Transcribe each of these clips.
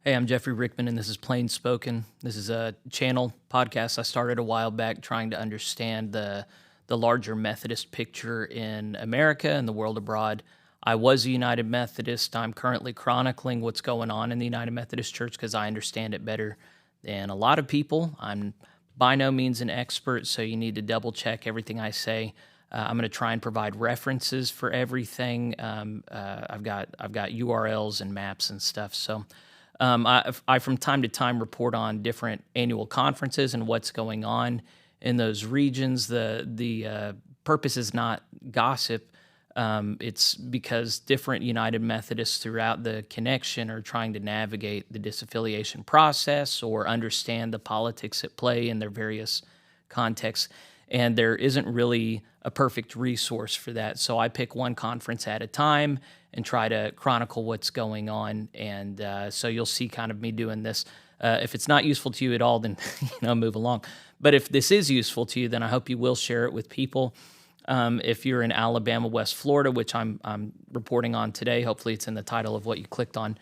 Hey, I'm Jeffrey Rickman, and this is PlainSpoken. This is a channel podcast I started a while back trying to understand the larger Methodist picture in America and the world abroad. I was a United Methodist. I'm currently chronicling what's going on in the United Methodist Church because I understand it better than a lot of people. I'm by no means an expert, so you need to double check everything I say. I'm going to try and provide references for everything. I've got URLs and maps and stuff. So I from time to time report on different annual conferences and what's going on in those regions. The purpose is not gossip. It's because different United Methodists throughout the connection are trying to navigate the disaffiliation process or understand the politics at play in their various contexts. And there isn't really a perfect resource for that. So I pick one conference at a time and try to chronicle what's going on. And so you'll see kind of me doing this. If it's not useful to you at all, then move along. But if this is useful to you, then I hope you will share it with people. If you're in Alabama, West Florida, which I'm reporting on today, hopefully it's in the title of what you clicked on.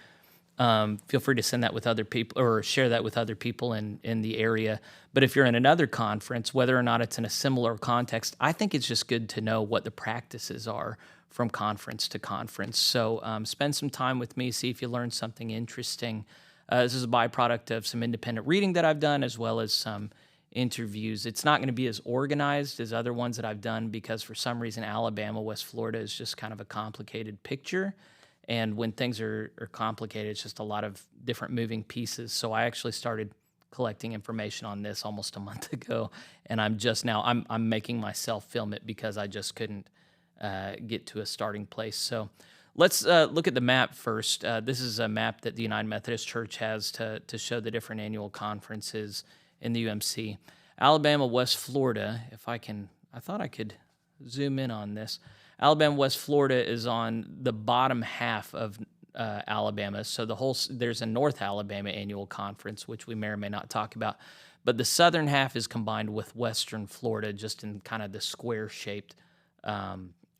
Feel free to send that with other people or share that with other people in the area. But if you're in another conference, whether or not it's in a similar context, I think it's just good to know what the practices are from conference to conference. So spend some time with me, see if you learn something interesting. This is a byproduct of some independent reading that I've done as well as some interviews. It's not going to be as organized as other ones that I've done because for some reason Alabama, West Florida is just kind of a complicated picture. And when things are complicated, it's just a lot of different moving pieces. So I actually started collecting information on this almost a month ago, and I'm just now I'm making myself film it because I just couldn't get to a starting place. So let's look at the map first. This is a map that the United Methodist Church has to show the different annual conferences in the UMC. Alabama, West Florida. I thought I could zoom in on this. Alabama, West Florida is on the bottom half of Alabama. So there's a North Alabama annual conference, which we may or may not talk about. But the southern half is combined with Western Florida, just in kind of the square-shaped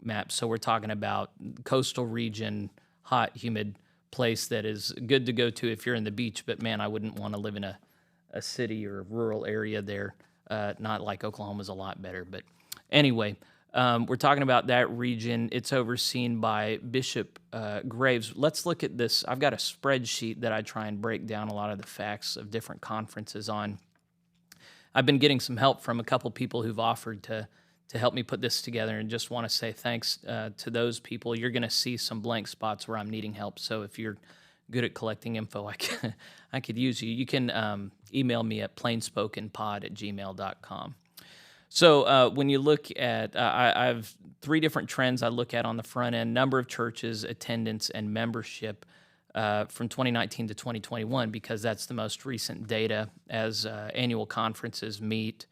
map. So we're talking about coastal region, hot, humid place that is good to go to if you're in the beach. But man, I wouldn't want to live in a city or a rural area there. Not like Oklahoma's a lot better. But anyway, we're talking about that region. It's overseen by Bishop Graves. Let's look at this. I've got a spreadsheet that I try and break down a lot of the facts of different conferences on. I've been getting some help from a couple people who've offered to help me put this together, and just want to say thanks to those people. You're going to see some blank spots where I'm needing help. So if you're good at collecting info, I could use you. You can email me at plainspokenpod@gmail.com. So when you look at, I have three different trends I look at on the front end: number of churches, attendance, and membership from 2019 to 2021, because that's the most recent data as annual conferences meet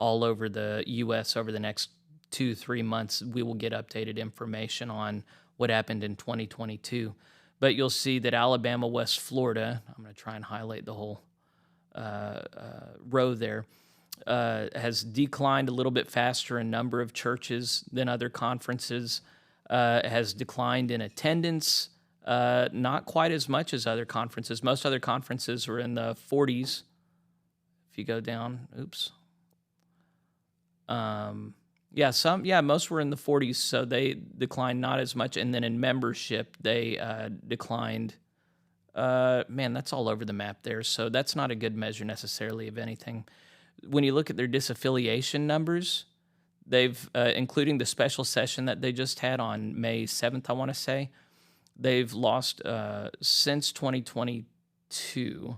all over the U.S. over the next 2-3 months. We will get updated information on what happened in 2022. But you'll see that Alabama, West Florida, I'm going to try and highlight the whole row there, has declined a little bit faster in number of churches than other conferences, has declined in attendance, not quite as much as other conferences. Most other conferences were in the 40s. If you go down, most were in the 40s, so they declined not as much. And then in membership, they declined. That's all over the map there, so that's not a good measure necessarily of anything. When you look at their disaffiliation numbers, they've, including the special session that they just had on May 7th, I want to say, they've lost, since 2022,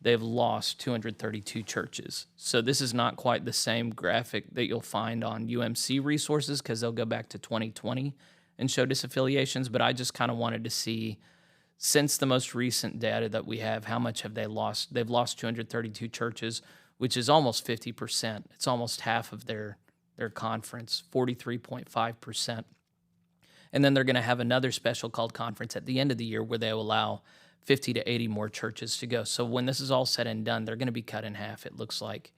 they've lost 232 churches. So this is not quite the same graphic that you'll find on UMC resources, because they'll go back to 2020 and show disaffiliations, but I just kind of wanted to see, since the most recent data that we have, how much have they lost? They've lost 232 churches, which is almost 50%. It's almost half of their conference, 43.5%. And then they're going to have another special called conference at the end of the year where they'll allow 50 to 80 more churches to go. So when this is all said and done, they're going to be cut in half, it looks like.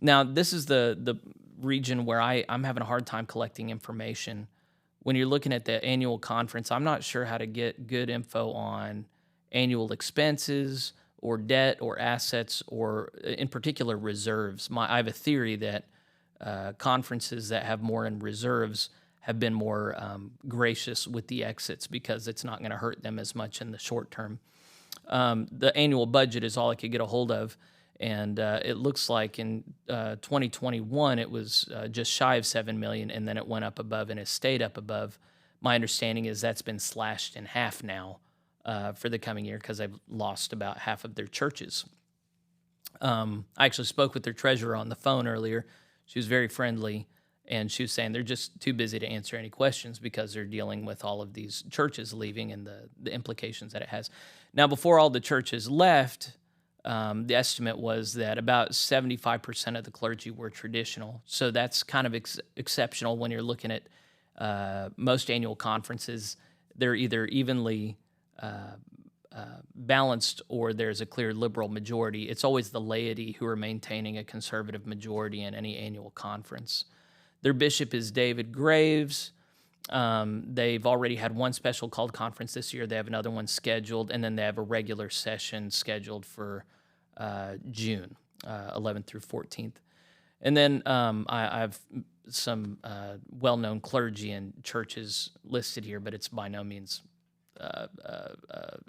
Now, this is the region where I'm having a hard time collecting information. When you're looking at the annual conference, I'm not sure how to get good info on annual expenses or debt or assets or, in particular, reserves. I have a theory that conferences that have more in reserves have been more gracious with the exits because it's not going to hurt them as much in the short term. The annual budget is all I could get a hold of, and it looks like in 2021 it was just shy of 7 million, and then it went up above and has stayed up above. My understanding is that's been slashed in half now for the coming year because they've lost about half of their churches. I actually spoke with their treasurer on the phone earlier. She was very friendly, and she was saying they're just too busy to answer any questions because they're dealing with all of these churches leaving and the implications that it has. Now, before all the churches left, the estimate was that about 75% of the clergy were traditional. So that's kind of exceptional when you're looking at most annual conferences. They're either evenly balanced or there's a clear liberal majority. It's always the laity who are maintaining a conservative majority in any annual conference. Their bishop is David Graves. They've already had one special called conference this year. They have another one scheduled, and then they have a regular session scheduled for June 11th through 14th. And then I have some well-known clergy and churches listed here, but it's by no means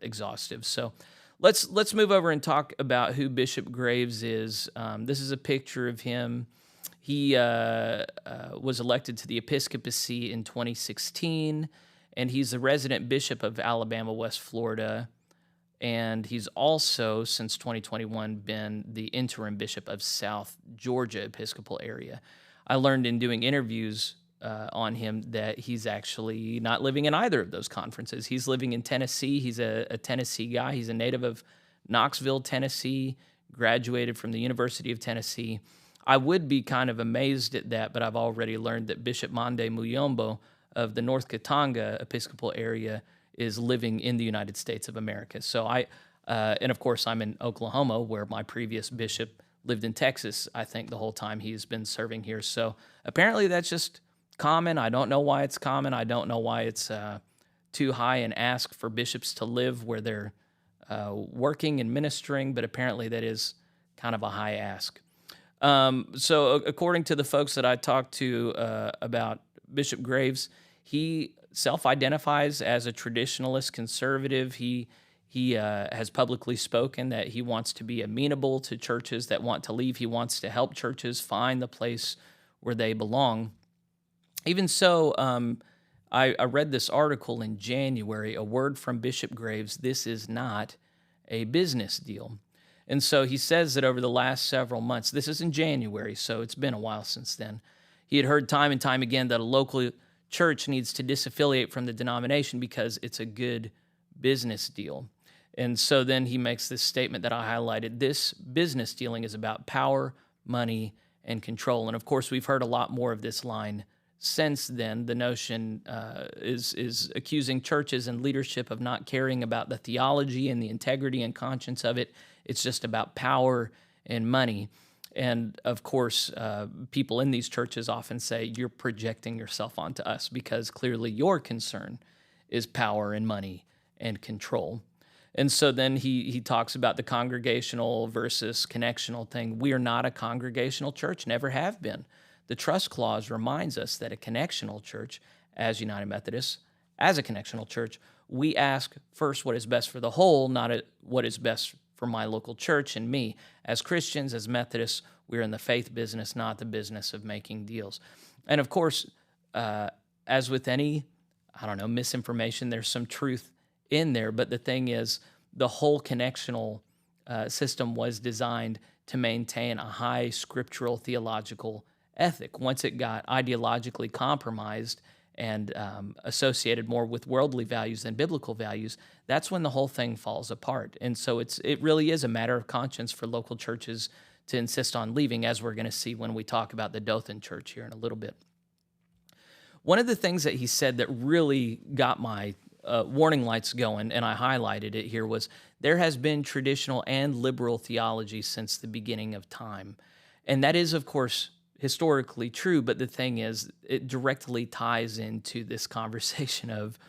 exhaustive. So let's move over and talk about who Bishop Graves is. This is a picture of him. He was elected to the episcopacy in 2016, and he's the resident bishop of Alabama, West Florida, and he's also, since 2021, been the interim bishop of South Georgia Episcopal area. I learned in doing interviews on him that he's actually not living in either of those conferences. He's living in Tennessee. He's a Tennessee guy. He's a native of Knoxville, Tennessee, graduated from the University of Tennessee. I would be kind of amazed at that, but I've already learned that Bishop Mande Muyombo of the North Katanga Episcopal area is living in the United States of America. So and of course I'm in Oklahoma, where my previous bishop lived in Texas, I think, the whole time he's been serving here. So apparently that's just common. I don't know why it's common. I don't know why it's too high an ask for bishops to live where they're working and ministering, but apparently that is kind of a high ask. So according to the folks that I talked to about Bishop Graves, he self-identifies as a traditionalist conservative. He has publicly spoken that he wants to be amenable to churches that want to leave. He wants to help churches find the place where they belong. Even so, I read this article in January, a word from Bishop Graves: this is not a business deal. And so he says that over the last several months, this is in January, so it's been a while since then, he had heard time and time again that a local church needs to disaffiliate from the denomination because it's a good business deal. And so then he makes this statement that I highlighted: this business dealing is about power, money, and control. And of course, we've heard a lot more of this line since then. The notion is accusing churches and leadership of not caring about the theology and the integrity and conscience of it. It's just about power and money. And of course, people in these churches often say, you're projecting yourself onto us because clearly your concern is power and money and control. And so then he talks about the congregational versus connectional thing. We are not a congregational church, never have been. The trust clause reminds us that a connectional church, as United Methodists, as a connectional church, we ask first what is best for the whole, not what is best for my local church and me. As Christians, as Methodists, we're in the faith business, not the business of making deals. And of course, as with any, misinformation, there's some truth in there. But the thing is, the whole connectional system was designed to maintain a high scriptural theological ethic. Once it got ideologically compromised and associated more with worldly values than biblical values, that's when the whole thing falls apart. And so it really is a matter of conscience for local churches to insist on leaving, as we're going to see when we talk about the Dothan Church here in a little bit. One of the things that he said that really got my warning lights going, and I highlighted it here, was there has been traditional and liberal theology since the beginning of time. And that is, of course, historically true, but the thing is, it directly ties into this conversation of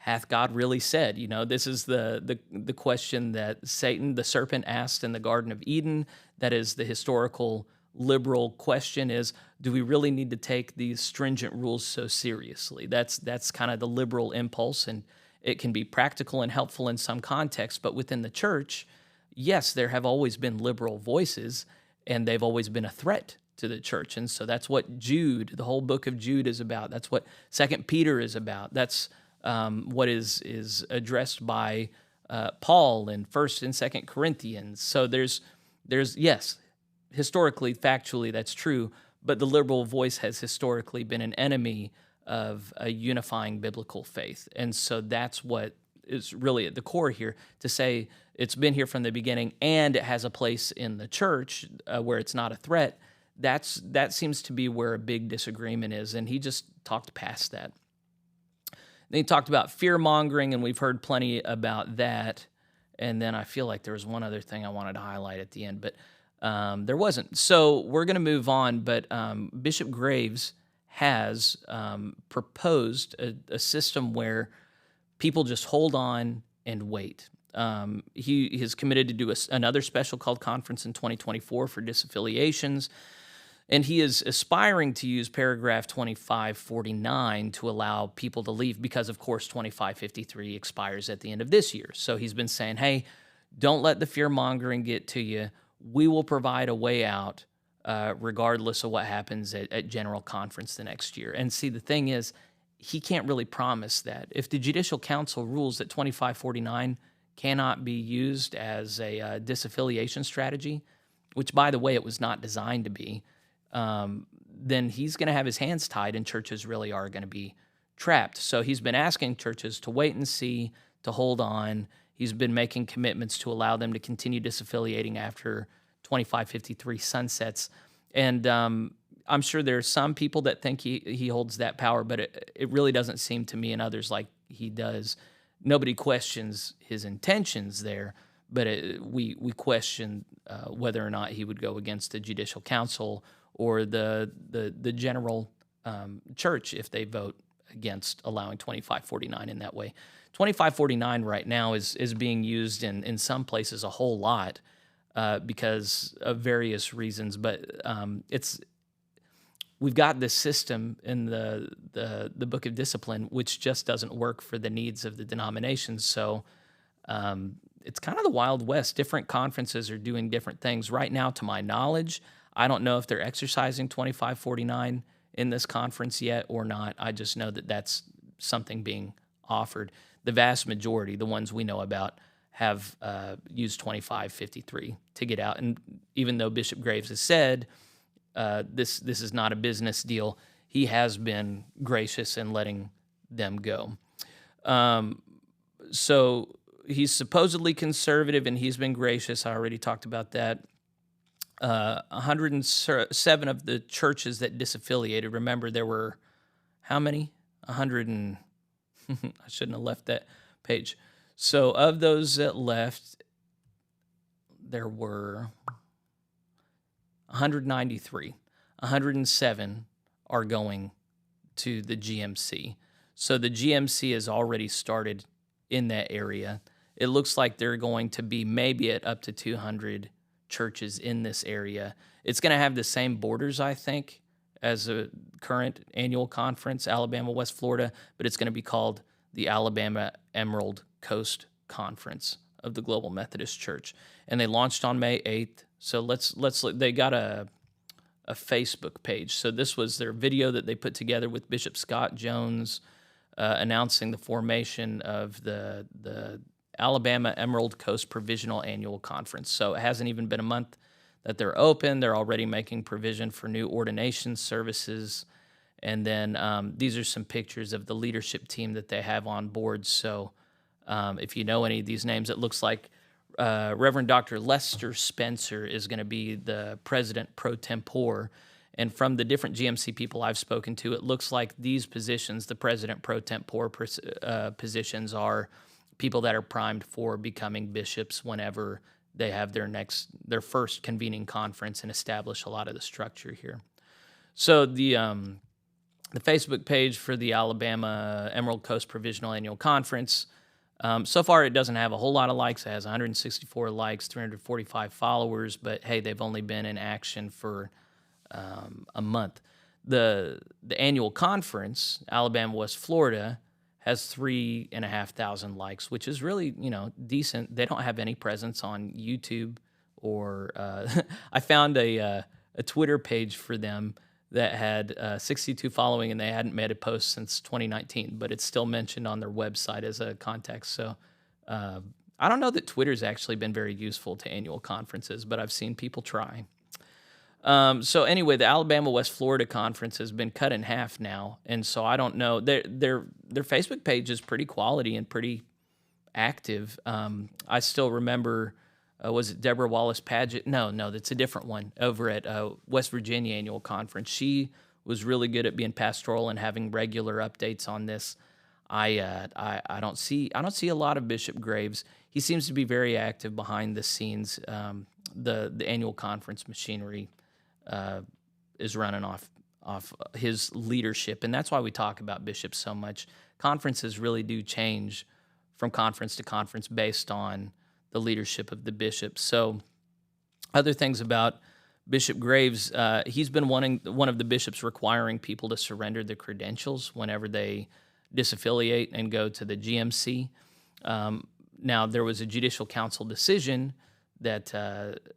hath God really said? This is the question that Satan, the serpent, asked in the Garden of Eden. That is the historical liberal question: is, do we really need to take these stringent rules so seriously? That's kind of the liberal impulse, and it can be practical and helpful in some contexts. But within the church, yes, there have always been liberal voices, and they've always been a threat to the church. And so that's what Jude, the whole book of Jude, is about. That's what Second Peter is about. That's what is addressed by Paul in First and Second Corinthians. So there's yes, historically, factually, that's true. But the liberal voice has historically been an enemy of a unifying biblical faith. And so that's what is really at the core here, to say it's been here from the beginning and it has a place in the church where it's not a threat. That seems to be where a big disagreement is, and he just talked past that. Then he talked about fear-mongering, and we've heard plenty about that. And then I feel like there was one other thing I wanted to highlight at the end, but there wasn't. So we're going to move on, but Bishop Graves has proposed a system where people just hold on and wait. He is committed to do another special called conference in 2024 for disaffiliations. And he is aspiring to use paragraph 2549 to allow people to leave because, of course, 2553 expires at the end of this year. So he's been saying, hey, don't let the fear-mongering get to you. We will provide a way out regardless of what happens at General Conference the next year. And see, the thing is, he can't really promise that. If the Judicial Council rules that 2549 cannot be used as a disaffiliation strategy, which, by the way, it was not designed to be, then he's going to have his hands tied and churches really are going to be trapped. So he's been asking churches to wait and see, to hold on. He's been making commitments to allow them to continue disaffiliating after 2553 sunsets. And I'm sure there are some people that think he holds that power, but it really doesn't seem to me and others like he does. Nobody questions his intentions there, but we question whether or not he would go against the Judicial Council or the general church if they vote against allowing 2549 in that way. 2549 right now is being used in some places a whole lot because of various reasons, but we've got this system in the Book of Discipline which just doesn't work for the needs of the denominations. So it's kind of the Wild West. Different conferences are doing different things. Right now, to my knowledge, I don't know if they're exercising 2549 in this conference yet or not. I just know that that's something being offered. The vast majority, the ones we know about, have used 2553 to get out. And even though Bishop Graves has said this is not a business deal, he has been gracious in letting them go. So he's supposedly conservative, and he's been gracious. I already talked about that. 107 of the churches that disaffiliated. Remember, there were how many? 100 and I shouldn't have left that page. So of those that left, there were 193. 107 are going to the GMC. So the GMC has already started in that area. It looks like they're going to be maybe at up to 200 churches in this area. It's going to have the same borders, I think, as a current annual conference, Alabama, West Florida, but it's going to be called the Alabama Emerald Coast Conference of the Global Methodist Church. And they launched on May 8th. So let's they got a Facebook page. So this was their video that they put together with Bishop Scott Jones announcing the formation of the Alabama Emerald Coast Provisional Annual Conference. So it hasn't even been a month that they're open. They're already making provision for new ordination services. And then these are some pictures of the leadership team that they have on board. So if you know any of these names, it looks like Reverend Dr. Lester Spencer is going to be the president pro tempore. And from the different GMC people I've spoken to, it looks like these positions, the president pro tempore positions, are people that are primed for becoming bishops whenever they have their first convening conference and establish a lot of the structure here. So the the Facebook page for the Alabama Emerald Coast Provisional Annual Conference. So far, it doesn't have a whole lot of likes. It has 164 likes, 345 followers, but hey, they've only been in action for a month. The annual conference, Alabama West Florida, has 3,500 likes, which is really decent. They don't have any presence on YouTube or I found a Twitter page for them that had 62 following, and they hadn't made a post since 2019, but it's still mentioned on their website as a context. So I don't know that Twitter's actually been very useful to annual conferences, but I've seen people try. So anyway, the Alabama West Florida conference has been cut in half now, and so I don't know. Their Facebook page is pretty quality and pretty active. I still remember, was it Deborah Wallace Paget? No, that's a different one over at West Virginia Annual Conference. She was really good at being pastoral and having regular updates on this. I don't see a lot of Bishop Graves. He seems to be very active behind the scenes. The annual conference machinery is running off his leadership, and that's why we talk about bishops so much. Conferences really do change from conference to conference based on the leadership of the bishop. So, other things about Bishop Graves, he's been one of the bishops requiring people to surrender their credentials whenever they disaffiliate and go to the GMC. Now, there was a judicial council decision that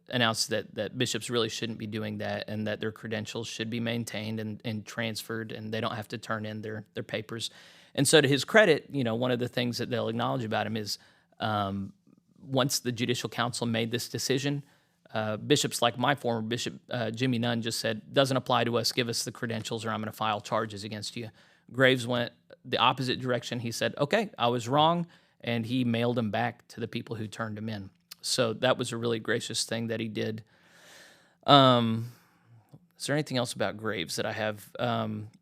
announced that bishops really shouldn't be doing that, and that their credentials should be maintained and transferred, and they don't have to turn in their papers. And so, to his credit, one of the things that they'll acknowledge about him is once the judicial council made this decision, bishops like my former bishop, Jimmy Nunn, just said, doesn't apply to us, give us the credentials or I'm going to file charges against you. Graves went the opposite direction. He said, okay, I was wrong, and he mailed them back to the people who turned him in. So that was a really gracious thing that he did. Is there anything else about Graves that I have?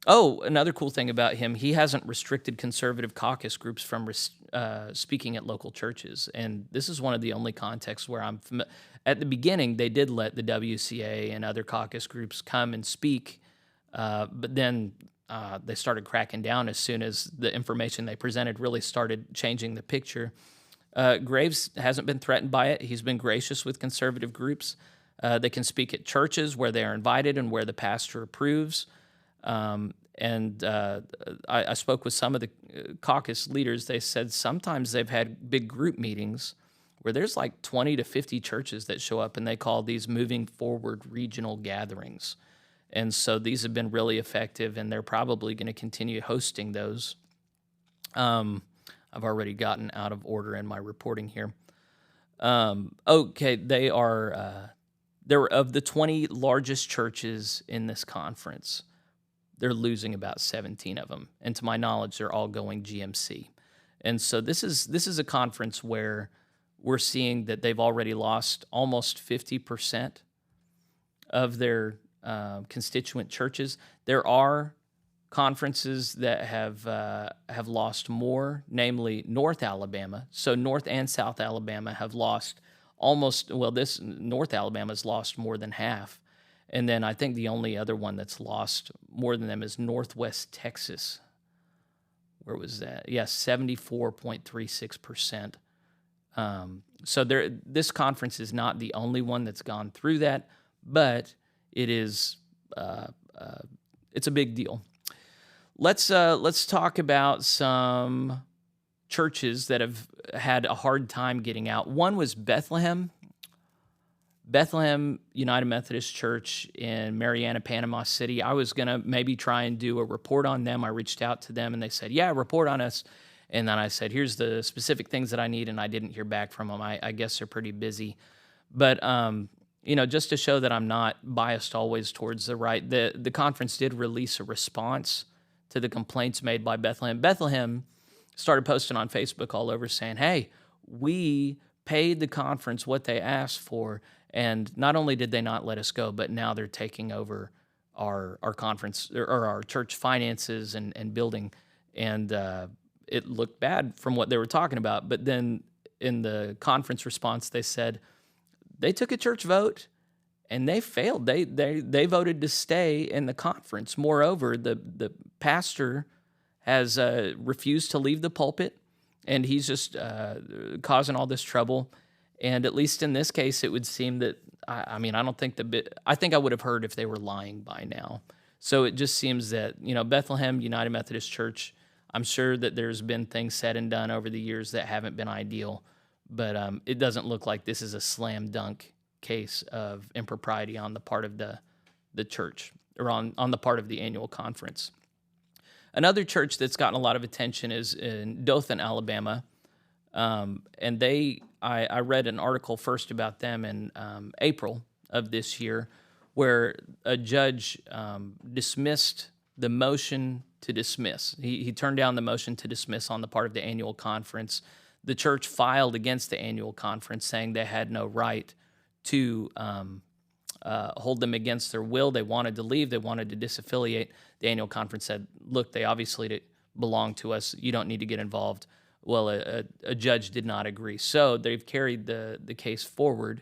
Another cool thing about him, he hasn't restricted conservative caucus groups from speaking at local churches. And this is one of the only contexts where I'm familiar. At the beginning, they did let the WCA and other caucus groups come and speak, but then they started cracking down as soon as the information they presented really started changing the picture. Graves hasn't been threatened by it. He's been gracious with conservative groups. They can speak at churches where they are invited and where the pastor approves. I spoke with some of the caucus leaders. They said sometimes they've had big group meetings where there's like 20 to 50 churches that show up, and they call these moving forward regional gatherings. And so these have been really effective, and they're probably going to continue hosting those. I've already gotten out of order in my reporting here. They are of the 20 largest churches in this conference, they're losing about 17 of them, and to my knowledge, they're all going GMC. And so this is a conference where we're seeing that they've already lost almost 50% of their constituent churches. There are conferences that have lost more, namely North Alabama. So North and South Alabama have lost this North Alabama's lost more than half. And then I think the only other one that's lost more than them is Northwest Texas. Where was that? Yeah, 74.36%. So this conference is not the only one that's gone through that, but it is it's a big deal. Let's talk about some churches that have had a hard time getting out. One was Bethlehem United Methodist Church in Marianna, Panama City. I was going to maybe try and do a report on them. I reached out to them, and they said, yeah, report on us. And then I said, here's the specific things that I need, and I didn't hear back from them. I guess they're pretty busy. But, just to show that I'm not biased always towards the right, the conference did release a response to the complaints made by Bethlehem. Bethlehem started posting on Facebook all over saying, hey, we paid the conference what they asked for, and not only did they not let us go, but now they're taking over our conference or our church finances and building, and it looked bad from what they were talking about. But then in the conference response, they said they took a church vote, and they failed. They voted to stay in the conference. Moreover, the pastor has refused to leave the pulpit, and he's just causing all this trouble. And at least in this case, it would seem that I mean, I don't think I think I would have heard if they were lying by now. So it just seems that, Bethlehem United Methodist Church, I'm sure that there's been things said and done over the years that haven't been ideal, but it doesn't look like this is a slam dunk case of impropriety on the part of the church, or on the part of the annual conference. Another church that's gotten a lot of attention is in Dothan, Alabama, and I read an article first about them in April of this year, where a judge dismissed the motion to dismiss. He turned down the motion to dismiss on the part of the annual conference. The church filed against the annual conference, saying they had no right to hold them against their will. They wanted to leave. They wanted to disaffiliate. The annual conference said, look, they obviously belong to us. You don't need to get involved. Well, a judge did not agree. So they've carried the case forward.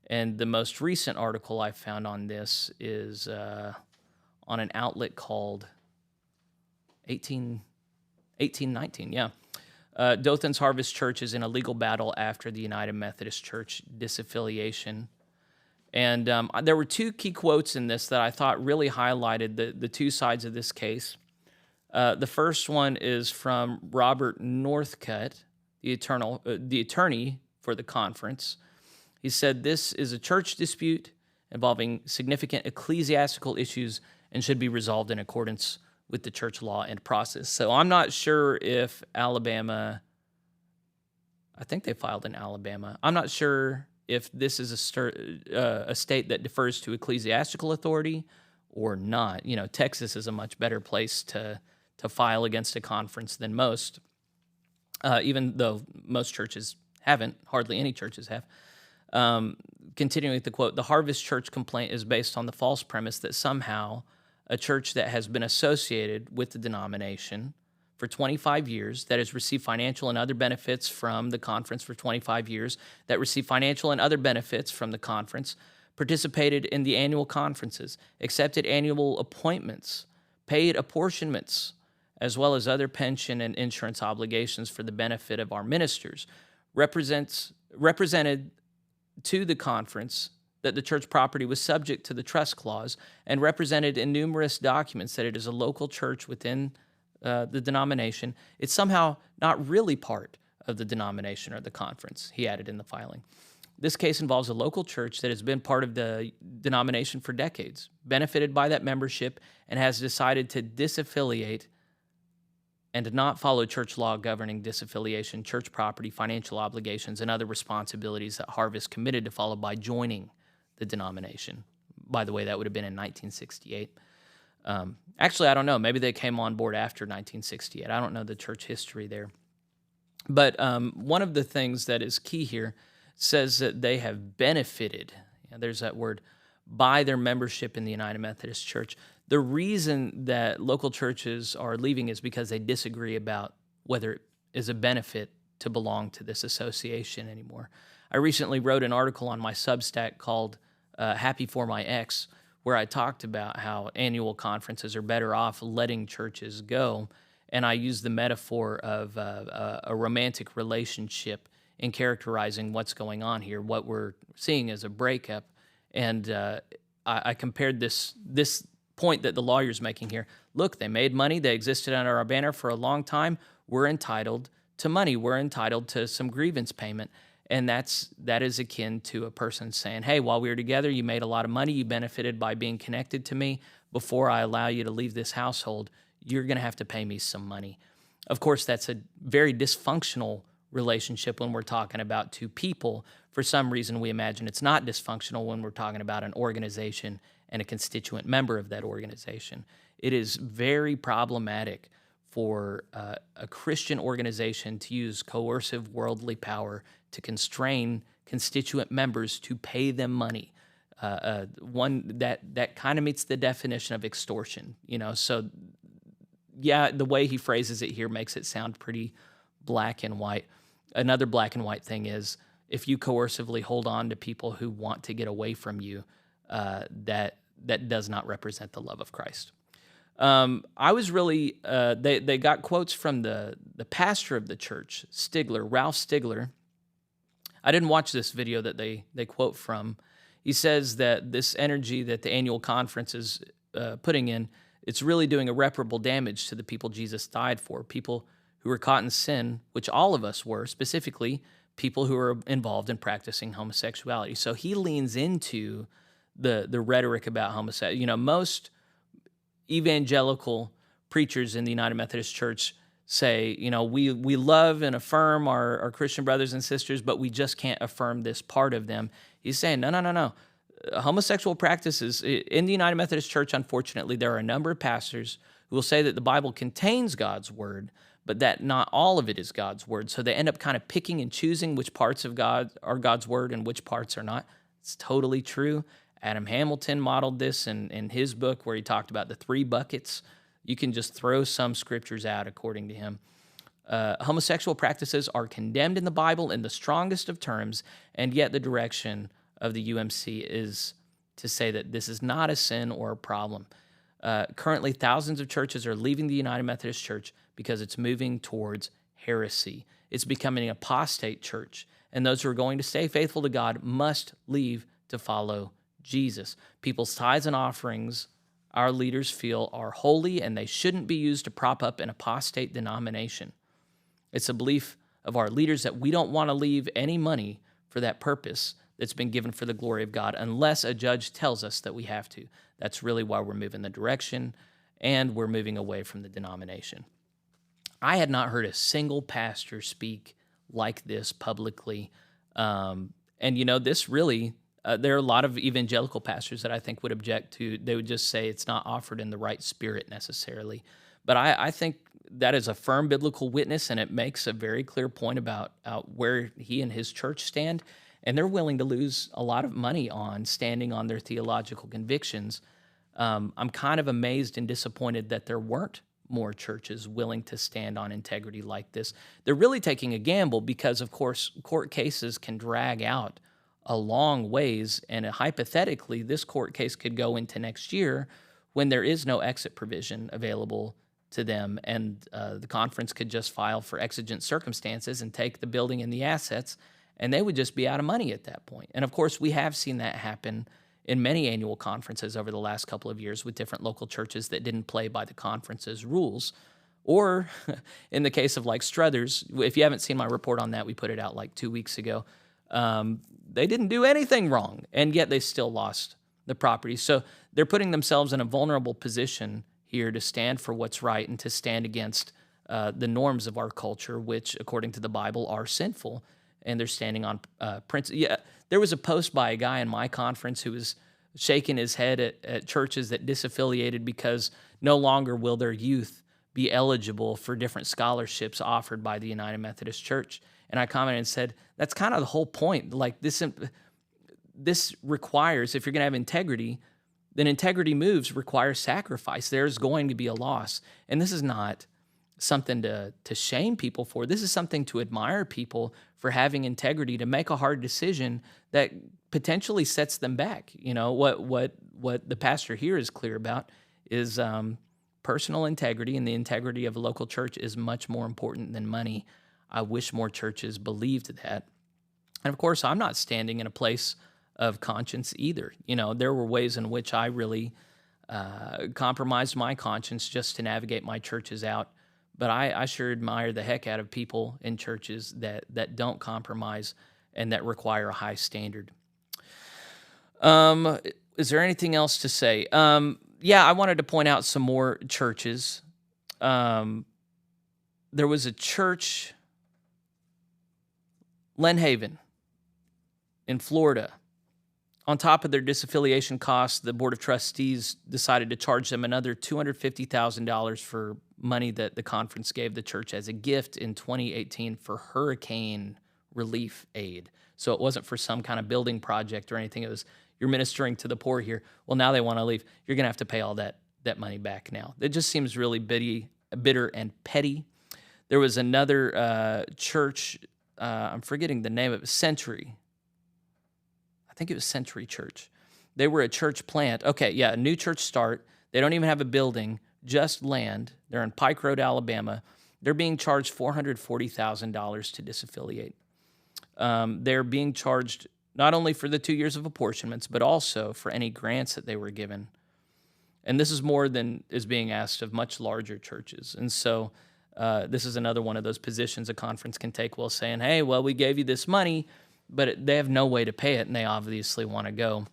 And the most recent article I found on this is on an outlet called 1819, yeah. Dothan's Harvest Church is in a legal battle after the United Methodist Church disaffiliation. And there were two key quotes in this that I thought really highlighted the two sides of this case. The first one is from Robert Northcutt, the attorney for the conference. He said, "This is a church dispute involving significant ecclesiastical issues and should be resolved in accordance with the church law and process." So I'm not sure if Alabama, I think they filed in Alabama. I'm not sure if this is a state that defers to ecclesiastical authority or not. Texas is a much better place to file against a conference than most, even though most churches haven't. Hardly any churches have. Continuing with the quote, "The Harvest Church complaint is based on the false premise that somehow a church that has been associated with the denomination for 25 years, that has received financial and other benefits from the conference for 25 years, that received financial and other benefits from the conference, participated in the annual conferences, accepted annual appointments, paid apportionments, as well as other pension and insurance obligations for the benefit of our ministers, represented to the conference that the church property was subject to the trust clause, and represented in numerous documents that it is a local church within the denomination. It's somehow not really part of the denomination or the conference," he added in the filing. "This case involves a local church that has been part of the denomination for decades, benefited by that membership, and has decided to disaffiliate and to not follow church law governing disaffiliation, church property, financial obligations, and other responsibilities that Harvest committed to follow by joining the denomination." By the way, that would have been in 1968. Actually, I don't know. Maybe they came on board after 1968. I don't know the church history there. But one of the things that is key here says that they have benefited, there's that word, by their membership in the United Methodist Church. The reason that local churches are leaving is because they disagree about whether it is a benefit to belong to this association anymore. I recently wrote an article on my Substack called Happy for My Ex, where I talked about how annual conferences are better off letting churches go. And I used the metaphor of a romantic relationship in characterizing what's going on here. What we're seeing is a breakup. And I compared this point that the lawyer's making here. Look, they made money. They existed under our banner for a long time. We're entitled to money. We're entitled to some grievance payment. And that is akin to a person saying, hey, while we were together, you made a lot of money. You benefited by being connected to me. Before I allow you to leave this household, you're going to have to pay me some money. Of course, that's a very dysfunctional relationship when we're talking about two people. For some reason, we imagine it's not dysfunctional when we're talking about an organization and a constituent member of that organization. It is very problematic for a Christian organization to use coercive worldly power to constrain constituent members to pay them money. One that kind of meets the definition of extortion, So, yeah, the way he phrases it here makes it sound pretty black and white. Another black and white thing is if you coercively hold on to people who want to get away from you, that does not represent the love of Christ. I was really they got quotes from the pastor of the church, Ralph Stigler. I didn't watch this video that they quote from. He says that this energy that the annual conference is putting in, it's really doing irreparable damage to the people Jesus died for, people who were caught in sin, which all of us were, specifically people who are involved in practicing homosexuality. So he leans into the rhetoric about homosexuality. Most evangelical preachers in the United Methodist Church say, we love and affirm our Christian brothers and sisters, but we just can't affirm this part of them. He's saying, no. Homosexual practices in the United Methodist Church, unfortunately, there are a number of pastors who will say that the Bible contains God's word, but that not all of it is God's word. So they end up kind of picking and choosing which parts of God are God's word and which parts are not. It's totally true. Adam Hamilton modeled this in his book where he talked about the 3 buckets. You can just throw some scriptures out according to him. Homosexual practices are condemned in the Bible in the strongest of terms, and yet the direction of the UMC is to say that this is not a sin or a problem. Currently, thousands of churches are leaving the United Methodist Church because it's moving towards heresy. It's becoming an apostate church, and those who are going to stay faithful to God must leave to follow Jesus. People's tithes and offerings, our leaders feel, are holy, and they shouldn't be used to prop up an apostate denomination. It's a belief of our leaders that we don't want to leave any money for that purpose that's been given for the glory of God unless a judge tells us that we have to. That's really why we're moving the direction, and we're moving away from the denomination. I had not heard a single pastor speak like this publicly. This really, there are a lot of evangelical pastors that I think would object to. They would just say it's not offered in the right spirit necessarily. But I think that is a firm biblical witness, and it makes a very clear point about where he and his church stand. And they're willing to lose a lot of money on standing on their theological convictions. I'm kind of amazed and disappointed that there weren't more churches willing to stand on integrity like this. They're really taking a gamble because, of course, court cases can drag out a long ways, and hypothetically, this court case could go into next year when there is no exit provision available to them, and the conference could just file for exigent circumstances and take the building and the assets, and they would just be out of money at that point. And of course, we have seen that happen in many annual conferences over the last couple of years with different local churches that didn't play by the conference's rules. Or in the case of like Struthers, if you haven't seen my report on that, we put it out like 2 weeks ago. They didn't do anything wrong, and yet they still lost the property. So they're putting themselves in a vulnerable position here to stand for what's right and to stand against the norms of our culture, which, according to the Bible, are sinful. And they're standing on principle. Yeah, there was a post by a guy in my conference who was shaking his head at churches that disaffiliated because no longer will their youth be eligible for different scholarships offered by the United Methodist Church. And I commented and said, that's kind of the whole point. Like this requires, if you're going to have integrity, then integrity moves require sacrifice. There's going to be a loss. And this is not something to shame people for. This is something to admire people for having integrity, to make a hard decision that potentially sets them back. What the pastor here is clear about is personal integrity, and the integrity of a local church is much more important than money. I wish more churches believed that. And of course, I'm not standing in a place of conscience either. There were ways in which I really compromised my conscience just to navigate my churches out. But I sure admire the heck out of people in churches that don't compromise and that require a high standard. Is there anything else to say? I wanted to point out some more churches. There was a church, Len Haven, in Florida. On top of their disaffiliation costs, the Board of Trustees decided to charge them another $250,000 for money that the conference gave the church as a gift in 2018 for hurricane relief aid. So it wasn't for some kind of building project or anything. It was, you're ministering to the poor here. Well, now they want to leave. You're going to have to pay all that money back now. It just seems really bitter and petty. There was another church, I'm forgetting the name of it, Century. I think it was Century Church. They were a church plant. Okay, yeah, a new church start. They don't even have a building, just land. They're in Pike Road, Alabama. They're being charged $440,000 to disaffiliate. They're being charged not only for the 2 years of apportionments, but also for any grants that they were given. And this is more than is being asked of much larger churches. And so this is another one of those positions a conference can take while saying, hey, well, we gave you this money, but they have no way to pay it, and they obviously want to go.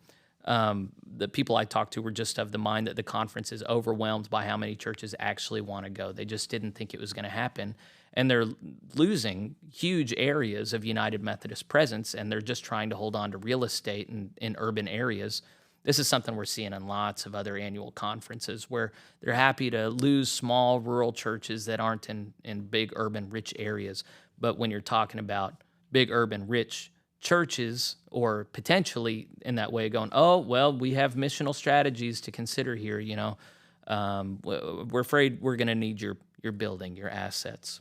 The people I talked to were just of the mind that the conference is overwhelmed by how many churches actually want to go. They just didn't think it was going to happen. And they're losing huge areas of United Methodist presence, and they're just trying to hold on to real estate in urban areas. This is something we're seeing in lots of other annual conferences where they're happy to lose small rural churches that aren't in big urban rich areas. But when you're talking about big urban rich churches, or potentially in that way going, oh, well, we have missional strategies to consider here, we're afraid we're going to need your building, your assets.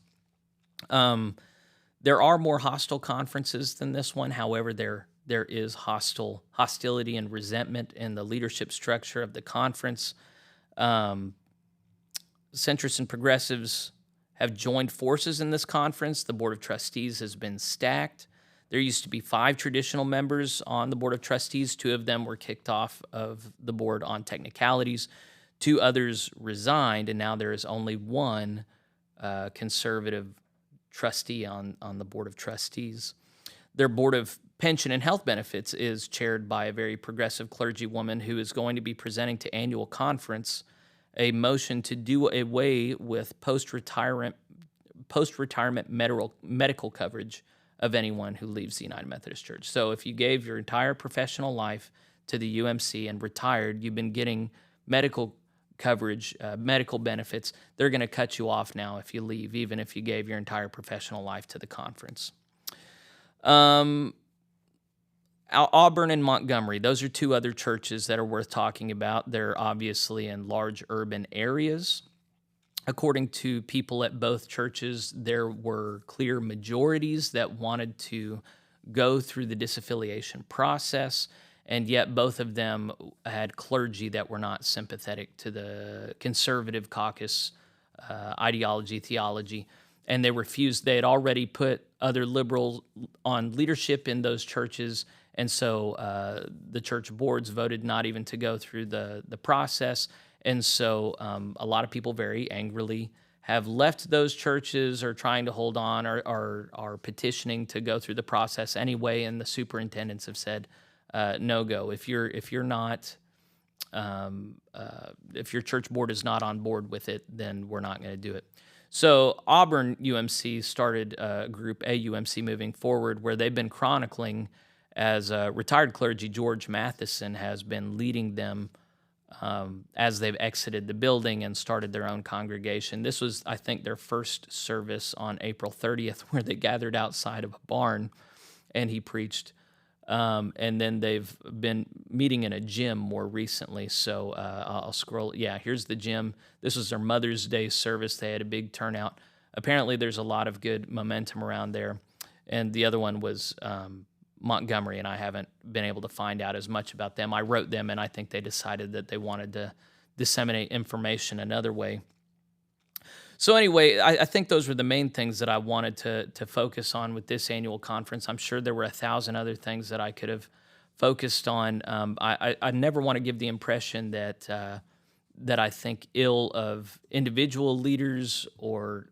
There are more hostile conferences than this one. However, there is hostility and resentment in the leadership structure of the conference. Centrists and progressives have joined forces in this conference. The Board of Trustees has been stacked. There used to be 5 traditional members on the Board of Trustees. 2 of them were kicked off of the board on technicalities. 2 others resigned, and now there is only 1 conservative trustee on the Board of Trustees. Their Board of Pension and Health Benefits is chaired by a very progressive clergy woman who is going to be presenting to annual conference a motion to do away with post-retirement medical coverage of anyone who leaves the United Methodist Church. So if you gave your entire professional life to the UMC and retired, you've been getting medical coverage, medical benefits. They're going to cut you off now if you leave, even if you gave your entire professional life to the conference. Auburn and Montgomery, those are 2 other churches that are worth talking about. They're obviously in large urban areas. According to people at both churches, there were clear majorities that wanted to go through the disaffiliation process, and yet both of them had clergy that were not sympathetic to the conservative caucus ideology, theology, and they refused. They had already put other liberals on leadership in those churches, and so the church boards voted not even to go through the process. And so a lot of people very angrily have left those churches or trying to hold on or are petitioning to go through the process anyway. And the superintendents have said, no go. If you're not, if your church board is not on board with it, then we're not going to do it. So Auburn UMC started a group, AUMC Moving Forward, where they've been chronicling as retired clergy George Matheson has been leading them as they've exited the building and started their own congregation. This was, I think, their first service on April 30th, where they gathered outside of a barn and he preached. And then they've been meeting in a gym more recently. So I'll scroll. Yeah, here's the gym. This was their Mother's Day service. They had a big turnout. Apparently, there's a lot of good momentum around there. And the other one was Montgomery, and I haven't been able to find out as much about them. I wrote them, and I think they decided that they wanted to disseminate information another way. So anyway, I think those were the main things that I wanted to focus on with this annual conference. I'm sure there were 1,000 other things that I could have focused on. I never want to give the impression that I think ill of individual leaders or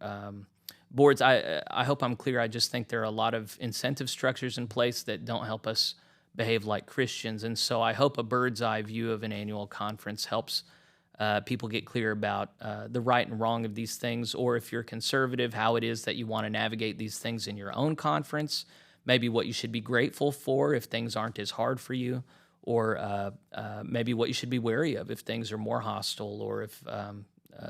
boards. I hope I'm clear. I just think there are a lot of incentive structures in place that don't help us behave like Christians. And so I hope a bird's eye view of an annual conference helps people get clear about the right and wrong of these things, or if you're conservative, how it is that you want to navigate these things in your own conference, maybe what you should be grateful for if things aren't as hard for you, or maybe what you should be wary of if things are more hostile or if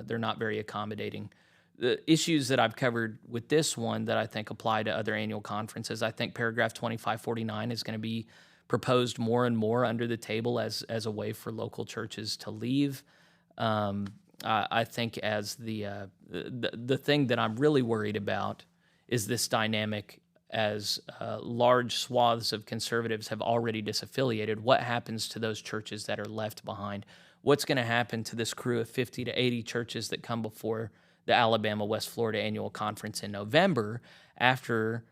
they're not very accommodating. The issues that I've covered with this one that I think apply to other annual conferences, I think paragraph 2549 is going to be proposed more and more under the table as a way for local churches to leave. I think as the thing that I'm really worried about is this dynamic as large swaths of conservatives have already disaffiliated, what happens to those churches that are left behind? What's going to happen to this crew of 50 to 80 churches that come before the Alabama West Florida Annual Conference in November after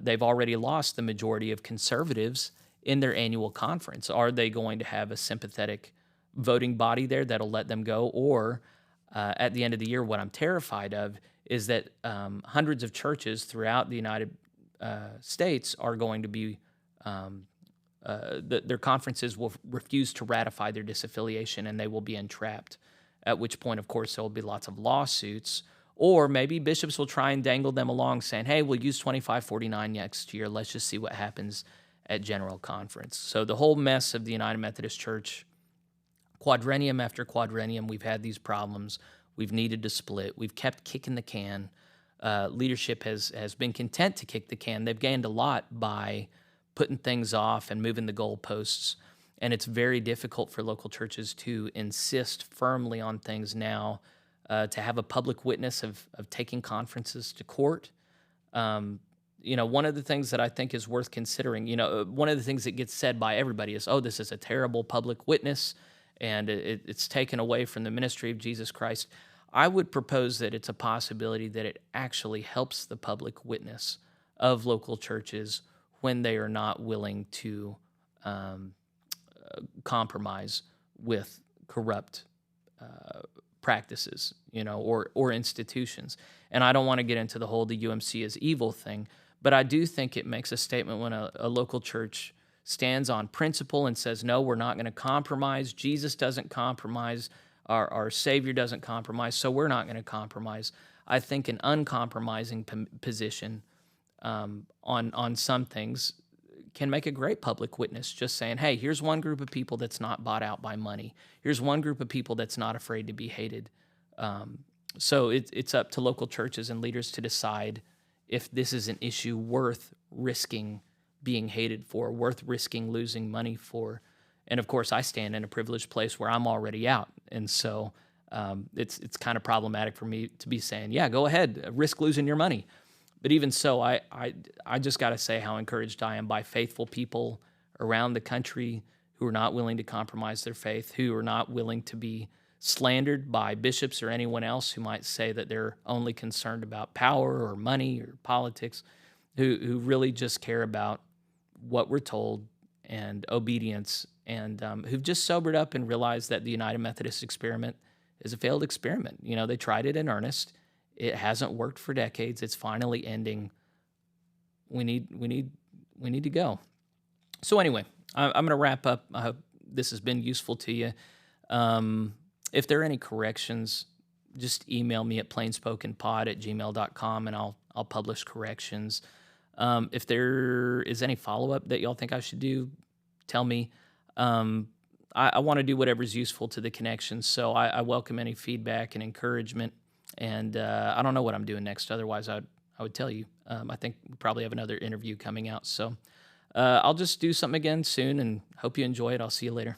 they've already lost the majority of conservatives in their annual conference? Are they going to have a sympathetic voting body there that'll let them go? Or at the end of the year, what I'm terrified of is that hundreds of churches throughout the United States are going to be, their conferences will refuse to ratify their disaffiliation and they will be entrapped. At which point, of course, there will be lots of lawsuits. Or maybe bishops will try and dangle them along saying, hey, we'll use 2549 next year. Let's just see what happens at General Conference. So the whole mess of the United Methodist Church, quadrennium after quadrennium, we've had these problems. We've needed to split. We've kept kicking the can. Leadership has been content to kick the can. They've gained a lot by putting things off and moving the goalposts. And it's very difficult for local churches to insist firmly on things now, to have a public witness of taking conferences to court. One of the things that I think is worth considering, one of the things that gets said by everybody is, oh, this is a terrible public witness, and it's taken away from the ministry of Jesus Christ. I would propose that it's a possibility that it actually helps the public witness of local churches when they are not willing to compromise with corrupt practices, or institutions. And I don't want to get into the whole the UMC is evil thing, but I do think it makes a statement when a local church stands on principle and says, no, we're not going to compromise. Jesus doesn't compromise. Our Savior doesn't compromise, so we're not going to compromise. I think an uncompromising position on some things can make a great public witness, just saying, hey, here's one group of people that's not bought out by money. Here's one group of people that's not afraid to be hated. So it's up to local churches and leaders to decide if this is an issue worth risking being hated for, worth risking losing money for. And of course, I stand in a privileged place where I'm already out. And so it's kind of problematic for me to be saying, yeah, go ahead, risk losing your money. But even so, I just got to say how encouraged I am by faithful people around the country who are not willing to compromise their faith, who are not willing to be slandered by bishops or anyone else who might say that they're only concerned about power or money or politics, who really just care about what we're told and obedience, and who've just sobered up and realized that the United Methodist experiment is a failed experiment. They tried it in earnest. It hasn't worked for decades. It's finally ending. We need to go. So anyway, I'm going to wrap up. I hope this has been useful to you. If there are any corrections, just email me at plainspokenpod@gmail.com, and I'll publish corrections. If there is any follow-up that y'all think I should do, tell me. I want to do whatever's useful to the connection, so I welcome any feedback and encouragement. And I don't know what I'm doing next. Otherwise, I would tell you. I think we probably have another interview coming out. So I'll just do something again soon and hope you enjoy it. I'll see you later.